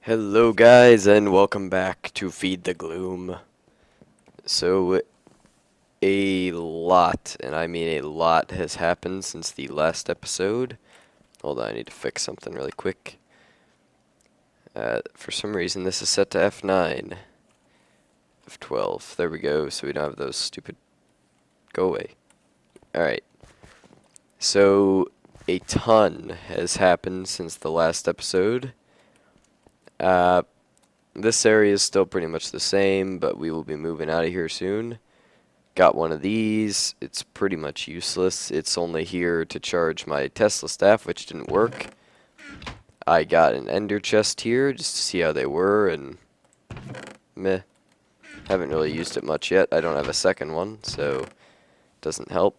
Hello guys and welcome back to Feed the Gloom. So a lot, and I mean a lot, has happened since the last episode. Hold on, I need to fix something really quick. For some reason this is set to F9. F12, there we go, so we don't have those stupid... Go away. Alright, so a ton has happened since the last episode. This area is still pretty much the same, but we will be moving out of here soon. Got one of these. It's pretty much useless. It's only here to charge my Tesla staff, which didn't work. I got an ender chest here just to see how they were, and meh. Haven't really used it much yet. I don't have a second one, so it doesn't help.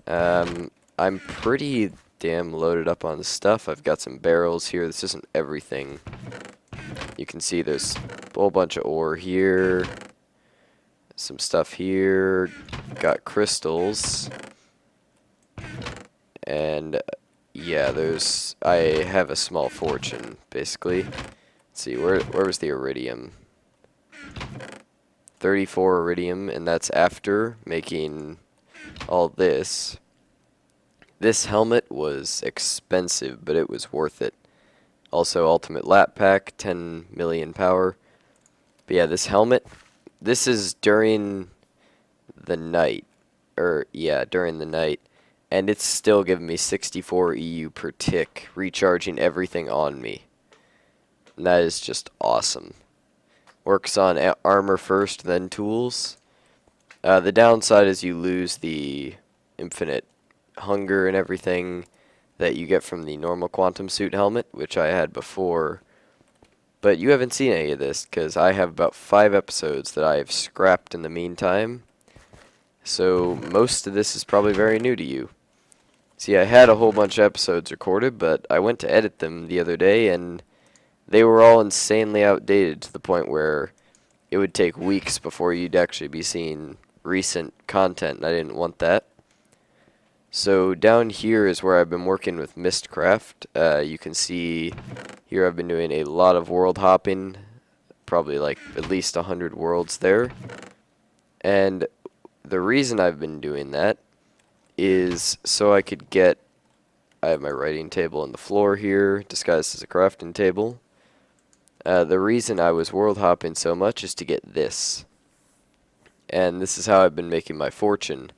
I'm pretty damn loaded up on stuff. I've got some barrels here. This isn't everything. You can see there's a whole bunch of ore here, some stuff here, got crystals, and yeah, I have a small fortune, basically. Let's see, where was the iridium? 34 iridium, and that's after making all this. This helmet was expensive, but it was worth it. Also, ultimate lap pack, 10 million power. But yeah, this helmet, this is during the night. During the night. And it's still giving me 64 EU per tick, recharging everything on me. And that is just awesome. Works on armor first, then tools. The downside is you lose the infinite hunger and everything that you get from the normal quantum suit helmet, which I had before. But you haven't seen any of this, because I have about 5 episodes that I have scrapped in the meantime. So most of this is probably very new to you. See, I had a whole bunch of episodes recorded, but I went to edit them the other day, and they were all insanely outdated to the point where it would take weeks before you'd actually be seeing recent content, and I didn't want that. So down here is where I've been working with mystcraft. You can see here I've been doing a lot of world hopping, probably like at least 100 worlds there. And the reason I've been doing that is so I could get, I have my writing table on the floor here, disguised as a crafting table. The reason I was world hopping so much is to get this. And this is how I've been making my fortune.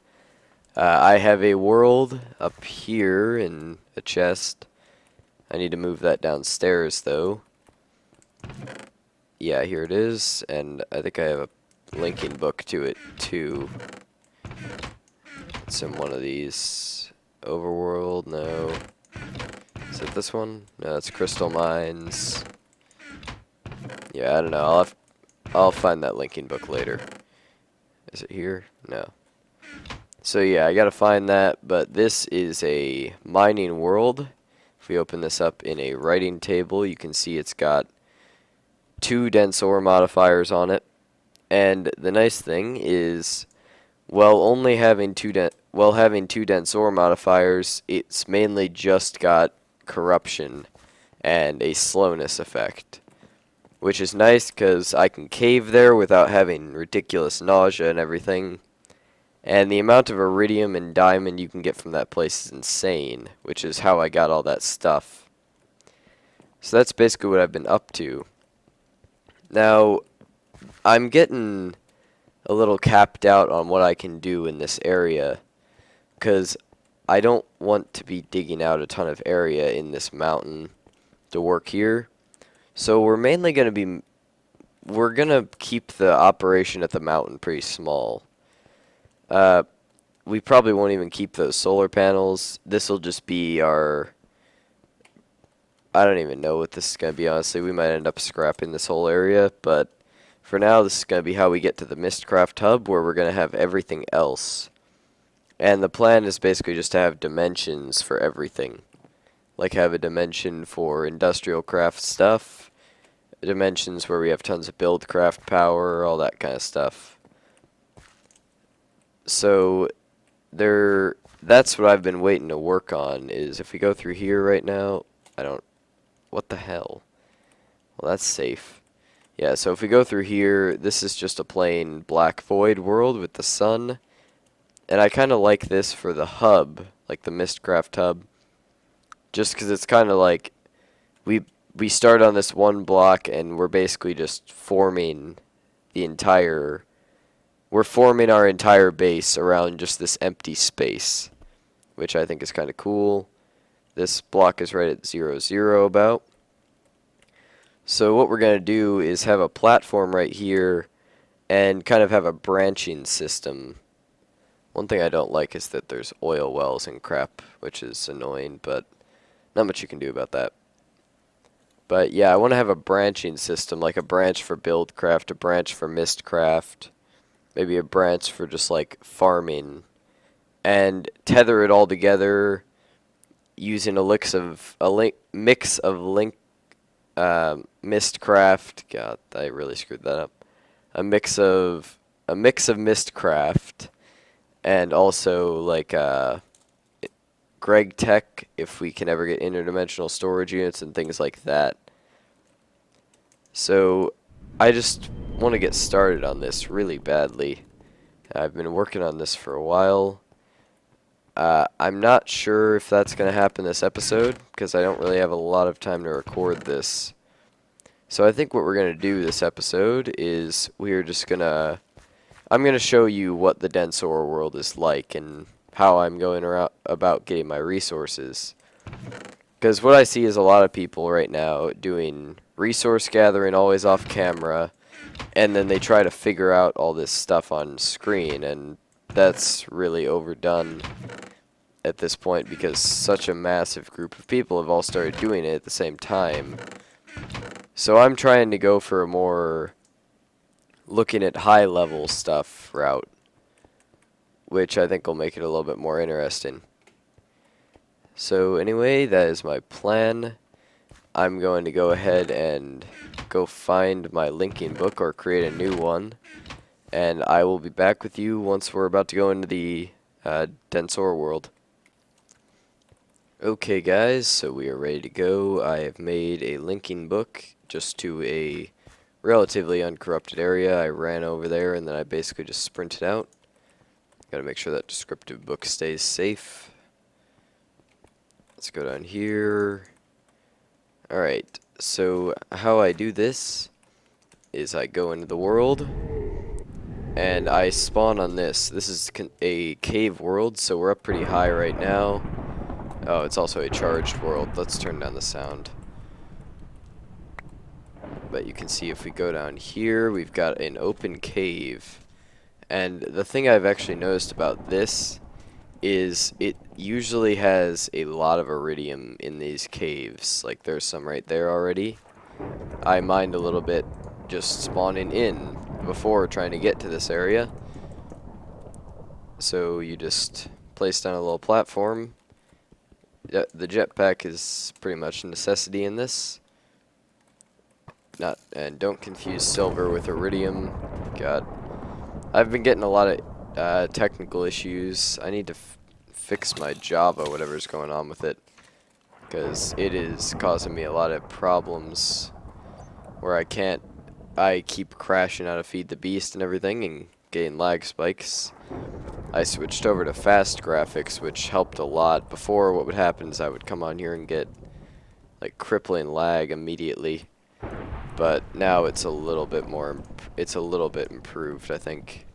I have a world up here in a chest. I need to move that downstairs, though. Yeah, here it is, and I think I have a linking book to it, too. It's in one of these. Overworld, no. Is it this one? No, it's Crystal Mines. Yeah, I don't know. I'll find that linking book later. Is it here? No. So yeah, I gotta find that, but this is a mining world. If we open this up in a writing table, you can see it's got 2 dense ore modifiers on it. And the nice thing is, having two dense ore modifiers, it's mainly just got corruption and a slowness effect. Which is nice because I can cave there without having ridiculous nausea and everything. And the amount of iridium and diamond you can get from that place is insane, which is how I got all that stuff. So that's basically what I've been up to. Now, I'm getting a little capped out on what I can do in this area, because I don't want to be digging out a ton of area in this mountain to work here. So we're mainly going to be, we're going to keep the operation at the mountain pretty small. We probably won't even keep those solar panels. This will just be our... I don't even know what this is going to be, honestly. We might end up scrapping this whole area, but for now, this is going to be how we get to the mystcraft hub, where we're going to have everything else. And the plan is basically just to have dimensions for everything. Like have a dimension for industrial craft stuff, dimensions where we have tons of build craft power, all that kind of stuff. So that's what I've been waiting to work on, is if we go through here right now, what the hell? Well, that's safe. Yeah, so if we go through here, this is just a plain black void world with the sun. And I kind of like this for the hub, like the mystcraft hub. Just because it's kind of like we start on this one block and we're basically just forming the entire... We're forming our entire base around just this empty space, which I think is kind of cool. This block is right at 0, 0 about. So what we're going to do is have a platform right here and kind of have a branching system. One thing I don't like is that there's oil wells and crap, which is annoying, but not much you can do about that. But yeah, I want to have a branching system, like a branch for buildcraft, a branch for mystcraft, maybe a branch for just like farming, and tether it all together using a mix of mystcraft. God, I really screwed that up. A mix of mystcraft, and also like Greg Tech, if we can ever get interdimensional storage units and things like that. So I just want to get started on this really badly. I've been working on this for a while. I'm not sure if that's going to happen this episode, because I don't really have a lot of time to record this. So I think what we're going to do this episode is I'm going to show you what the dense ore world is like and how I'm going about getting my resources. Because what I see is a lot of people right now doing resource gathering always off camera, and then they try to figure out all this stuff on screen, and that's really overdone at this point because such a massive group of people have all started doing it at the same time. So I'm trying to go for a more looking at high level stuff route, which I think will make it a little bit more interesting. So anyway, that is my plan. I'm going to go ahead and go find my linking book or create a new one, and I will be back with you once we're about to go into the dense ore world. Okay guys, so we are ready to go. I have made a linking book just to a relatively uncorrupted area. I ran over there and then I basically just sprinted out. Gotta make sure that descriptive book stays safe. Let's go down here. Alright, so how I do this is I go into the world and I spawn on this. This is a cave world, so we're up pretty high right now. Oh, it's also a charged world. Let's turn down the sound. But you can see if we go down here, we've got an open cave. And the thing I've actually noticed about this is it usually has a lot of iridium in these caves. Like there's some right there already. I mined a little bit just spawning in before trying to get to this area. So you just place down a little platform. The jetpack is pretty much a necessity in this. And don't confuse silver with iridium. God, I've been getting a lot of technical issues. I need to fix my Java, whatever's going on with it, because it is causing me a lot of problems where I keep crashing out of Feed the Beast and everything and getting lag spikes. I switched over to fast graphics, which helped a lot. Before, what would happen is I would come on here and get like crippling lag immediately. But now it's a little bit improved, I think.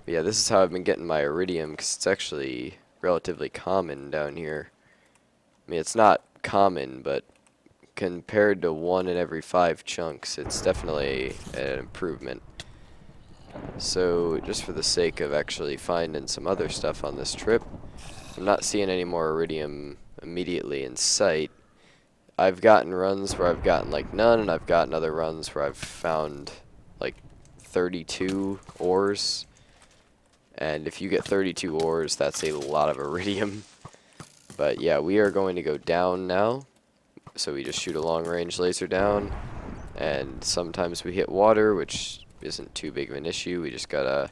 But yeah, this is how I've been getting my iridium, because it's actually relatively common down here. I mean, it's not common, but compared to 1 in every 5 chunks, it's definitely an improvement. So, just for the sake of actually finding some other stuff on this trip, I'm not seeing any more iridium immediately in sight. I've gotten runs where I've gotten like none, and I've gotten other runs where I've found like 32 ores. And if you get 32 ores, that's a lot of iridium. But yeah, we are going to go down now. So we just shoot a long range laser down, and sometimes we hit water, which isn't too big of an issue. We just gotta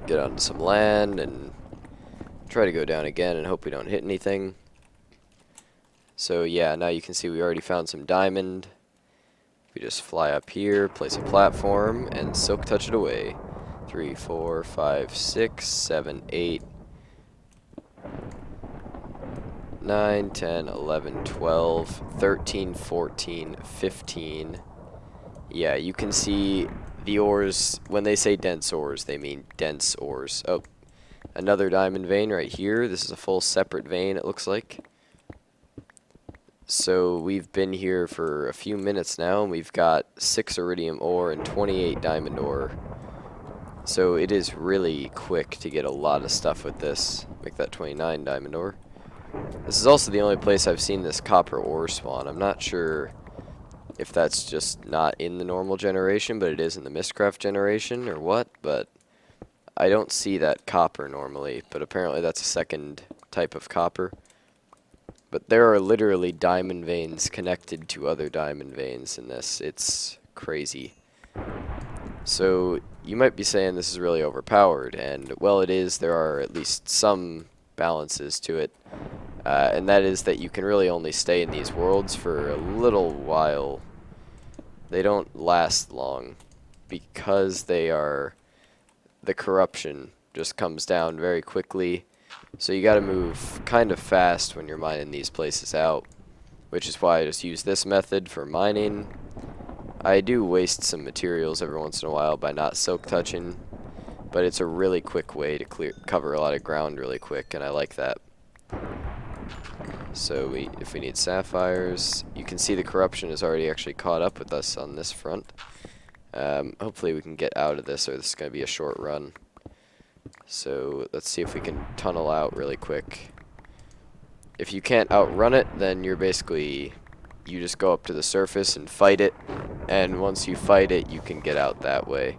get onto some land and try to go down again and hope we don't hit anything. So yeah, now you can see we already found some diamond. We just fly up here, place a platform, and silk touch it away. 3, 4, 5, 6, 7, 8, 9, 10, 11, 12, 13, 14, 15. Yeah, you can see the ores. When they say dense ores, they mean dense ores. Oh, another diamond vein right here. This is a full separate vein, it looks like. So we've been here for a few minutes now, and we've got 6 iridium ore and 28 diamond ore. So it is really quick to get a lot of stuff with this. Make that 29 diamond ore. This is also the only place I've seen this copper ore spawn. I'm not sure if that's just not in the normal generation, but it is in the mystcraft generation or what, but I don't see that copper normally, but apparently that's a second type of copper. But there are literally diamond veins connected to other diamond veins in this. It's crazy. So you might be saying this is really overpowered, and well, it is. There are at least some balances to it, and that is that you can really only stay in these worlds for a little while. They don't last long because the corruption just comes down very quickly. So you gotta move kind of fast when you're mining these places out, which is why I just use this method for mining. I do waste some materials every once in a while by not silk touching, but it's a really quick way to cover a lot of ground really quick, and I like that. So if we need sapphires, you can see the corruption is already actually caught up with us on this front. Hopefully we can get out of this, or this is going to be a short run. So let's see if we can tunnel out really quick. If you can't outrun it, then you just go up to the surface and fight it, and once you fight it, you can get out that way.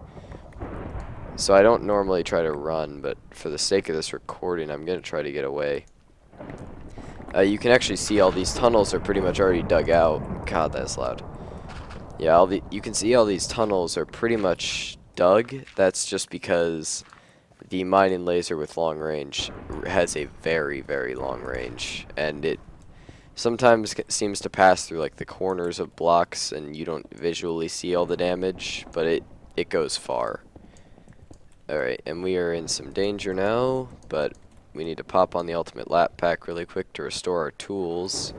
So I don't normally try to run, but for the sake of this recording, I'm going to try to get away. You can actually see all these tunnels are pretty much already dug out. God, that's loud. Yeah, you can see all these tunnels are pretty much dug. That's just because the mining laser with long range has a very, very long range, and it sometimes seems to pass through like the corners of blocks, and you don't visually see all the damage, but it goes far. Alright, and we are in some danger now, but we need to pop on the ultimate lap pack really quick to restore our tools.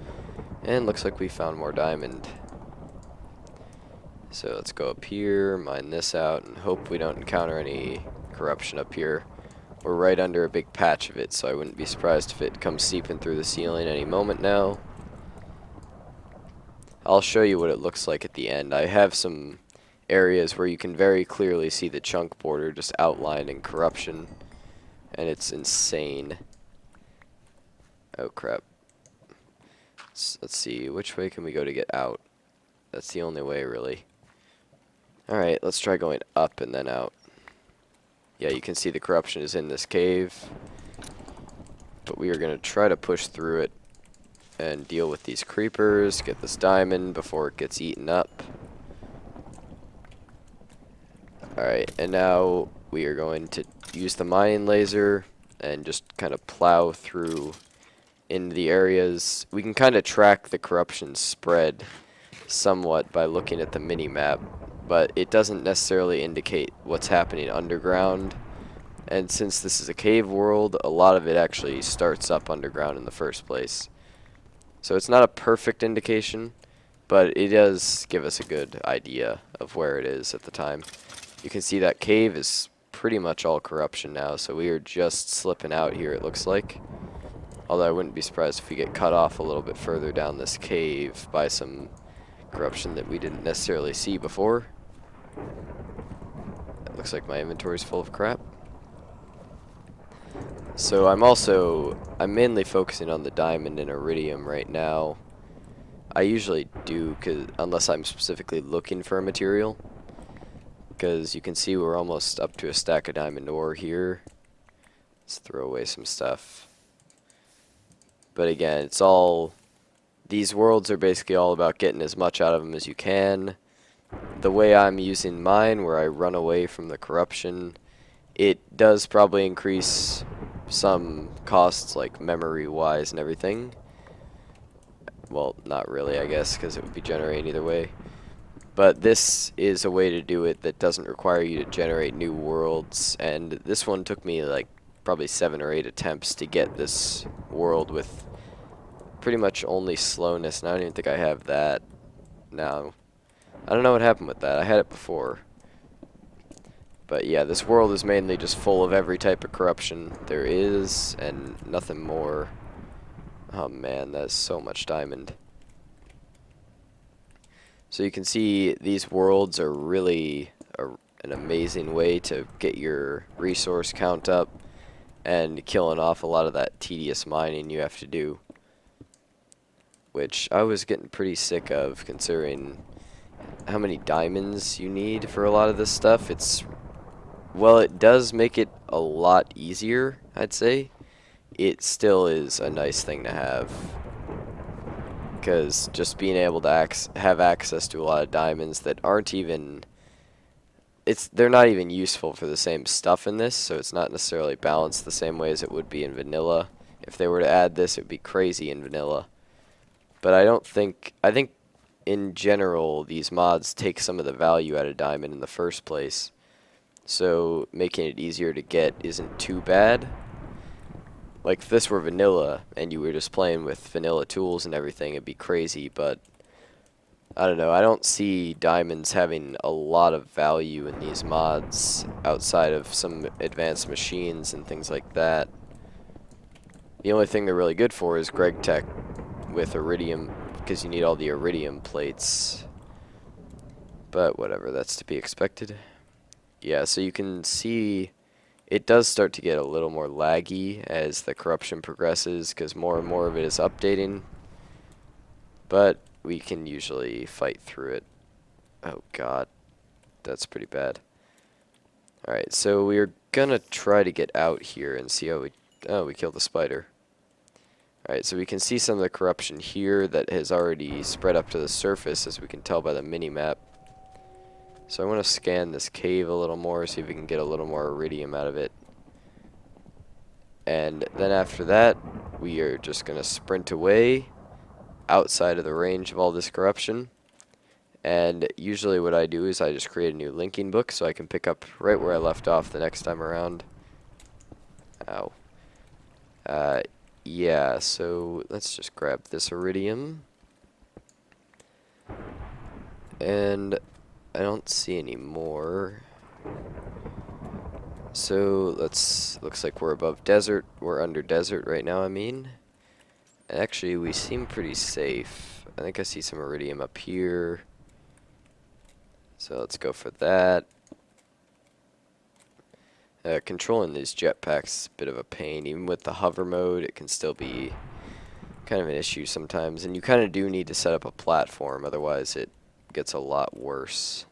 And looks like we found more diamond. So let's go up here, mine this out, and hope we don't encounter any corruption up here. We're right under a big patch of it, so I wouldn't be surprised if it comes seeping through the ceiling any moment now. I'll show you what it looks like at the end. I have some areas where you can very clearly see the chunk border just outlined in corruption, and it's insane. Oh crap. Let's see, which way can we go to get out? That's the only way, really. Alright, let's try going up and then out. Yeah, you can see the corruption is in this cave, but we are going to try to push through it and deal with these creepers, get this diamond before it gets eaten up. Alright, and now we are going to use the mining laser and just kind of plow through into the areas. We can kind of track the corruption spread somewhat by looking at the mini-map, but it doesn't necessarily indicate what's happening underground. And since this is a cave world, a lot of it actually starts up underground in the first place. So it's not a perfect indication, but it does give us a good idea of where it is at the time. You can see that cave is pretty much all corruption now, so we are just slipping out here, it looks like. Although I wouldn't be surprised if we get cut off a little bit further down this cave by some corruption that we didn't necessarily see before. It looks like my inventory's full of crap. So I'm mainly focusing on the diamond and iridium right now. I usually do, unless I'm specifically looking for a material. Because you can see we're almost up to a stack of diamond ore here. Let's throw away some stuff. But again, these worlds are basically all about getting as much out of them as you can. The way I'm using mine, where I run away from the corruption, it does probably increase some costs, like memory-wise and everything. Well, not really, I guess, because it would be generating either way. But this is a way to do it that doesn't require you to generate new worlds, and this one took me like probably 7 or 8 attempts to get this world with pretty much only slowness, and I don't even think I have that now. I don't know what happened with that. I had it before. But yeah, this world is mainly just full of every type of corruption there is, and nothing more. Oh man, that's so much diamond. So you can see these worlds are really an amazing way to get your resource count up and killing off a lot of that tedious mining you have to do, which I was getting pretty sick of considering how many diamonds you need for a lot of this stuff. Well, it does make it a lot easier, I'd say. It still is a nice thing to have, because just being able to have access to a lot of diamonds that aren't even, they're not even useful for the same stuff in this, so it's not necessarily balanced the same way as it would be in vanilla. If they were to add this, it would be crazy in vanilla. But I think in general these mods take some of the value out of diamond in the first place, so making it easier to get isn't too bad. Like, if this were vanilla and you were just playing with vanilla tools and everything, it'd be crazy, but I don't know. I don't see diamonds having a lot of value in these mods outside of some advanced machines and things like that. The only thing they're really good for is Greg Tech with iridium, because you need all the iridium plates. But whatever, that's to be expected. Yeah, so you can see it does start to get a little more laggy as the corruption progresses, because more and more of it is updating. But we can usually fight through it. Oh god, that's pretty bad. Alright, so we're gonna try to get out here and see how we killed the spider. Alright, so we can see some of the corruption here that has already spread up to the surface, as we can tell by the mini-map. So I want to scan this cave a little more, see if we can get a little more iridium out of it. And then after that, we are just going to sprint away outside of the range of all this corruption. And usually what I do is I just create a new linking book so I can pick up right where I left off the next time around. Ow. Yeah, so let's just grab this iridium. And I don't see any more. So looks like we're above desert. We're under desert right now, I mean. Actually, we seem pretty safe. I think I see some iridium up here. So let's go for that. Controlling these jetpacks is a bit of a pain. Even with the hover mode, it can still be kind of an issue sometimes. And you kind of do need to set up a platform, otherwise it gets a lot worse.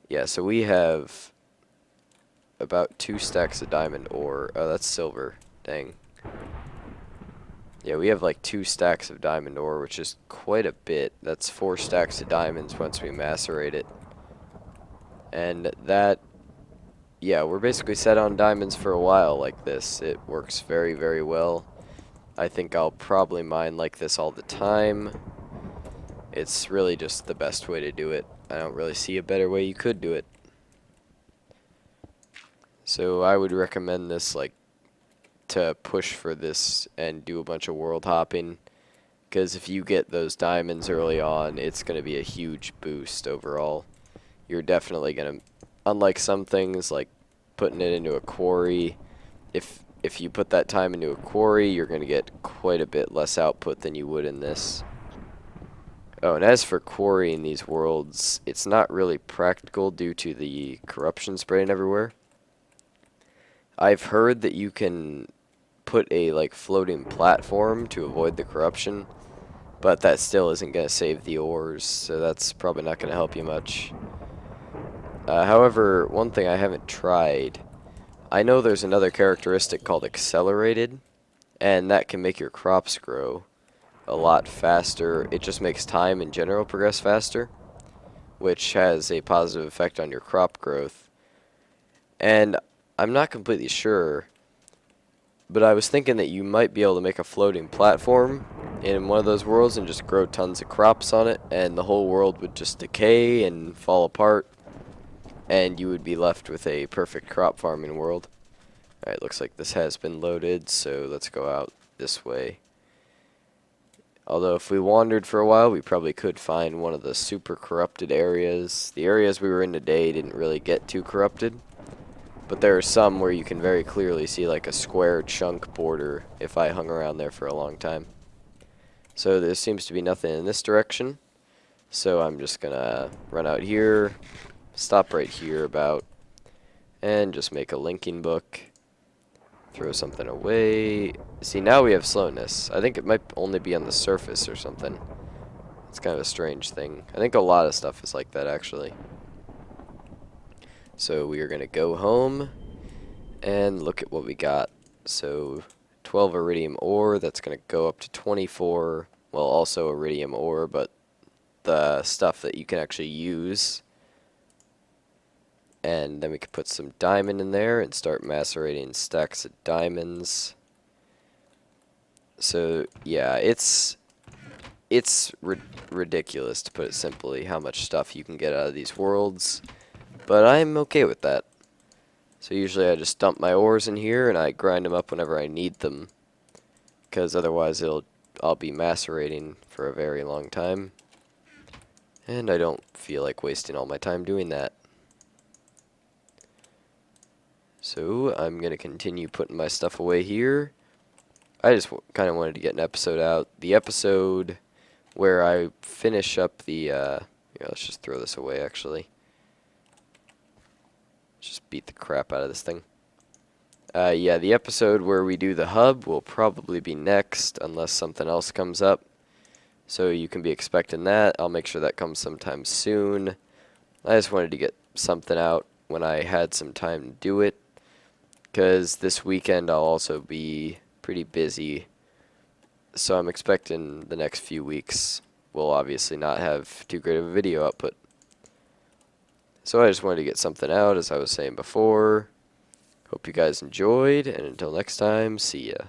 Yeah, so we have about 2 stacks of diamond ore. Oh, that's silver. Dang. Yeah, we have like 2 stacks of diamond ore, which is quite a bit. That's 4 stacks of diamonds once we macerate it. And that, yeah, we're basically set on diamonds for a while like this. It works very, very well. I think I'll probably mine like this all the time. It's really just the best way to do it. I don't really see a better way you could do it. So I would recommend this, like, to push for this and do a bunch of world hopping, because if you get those diamonds early on, it's going to be a huge boost overall. You're definitely going to, unlike some things like putting it into a quarry, if you put that time into a quarry, you're going to get quite a bit less output than you would in this. Oh, and as for quarrying these worlds, it's not really practical due to the corruption spreading everywhere. I've heard that you can put a like floating platform to avoid the corruption, but that still isn't going to save the ores, so that's probably not going to help you much. However, one thing I haven't tried, I know there's another characteristic called accelerated, and that can make your crops grow a lot faster. It just makes time in general progress faster, which has a positive effect on your crop growth. And I'm not completely sure, but I was thinking that you might be able to make a floating platform in one of those worlds and just grow tons of crops on it, and the whole world would just decay and fall apart, and you would be left with a perfect crop farming world. Alright, looks like this has been loaded, so let's go out this way. Although if we wandered for a while, we probably could find one of the super corrupted areas. The areas we were in today didn't really get too corrupted, but there are some where you can very clearly see like a square chunk border if I hung around there for a long time. So there seems to be nothing in this direction, so I'm just gonna run out here, stop right here about, and just make a linking book. Throw something away. See, now we have slowness. I think it might only be on the surface or something. It's kind of a strange thing. I think a lot of stuff is like that, actually. So we are going to go home and look at what we got. So 12 iridium ore. That's going to go up to 24. Well, also iridium ore, but the stuff that you can actually use. And then we could put some diamond in there and start macerating stacks of diamonds. So yeah, it's ridiculous, to put it simply, how much stuff you can get out of these worlds. But I'm okay with that. So usually I just dump my ores in here and I grind them up whenever I need them, because otherwise I'll be macerating for a very long time, and I don't feel like wasting all my time doing that. So I'm going to continue putting my stuff away here. I just kind of wanted to get an episode out. The episode where I finish up the, yeah, let's just throw this away, actually. Just beat the crap out of this thing. Yeah, the episode where we do the hub will probably be next, unless something else comes up. So you can be expecting that. I'll make sure that comes sometime soon. I just wanted to get something out when I had some time to do it, because this weekend I'll also be pretty busy, so I'm expecting the next few weeks we'll obviously not have too great of a video output. So I just wanted to get something out, as I was saying before. Hope you guys enjoyed, and until next time, see ya.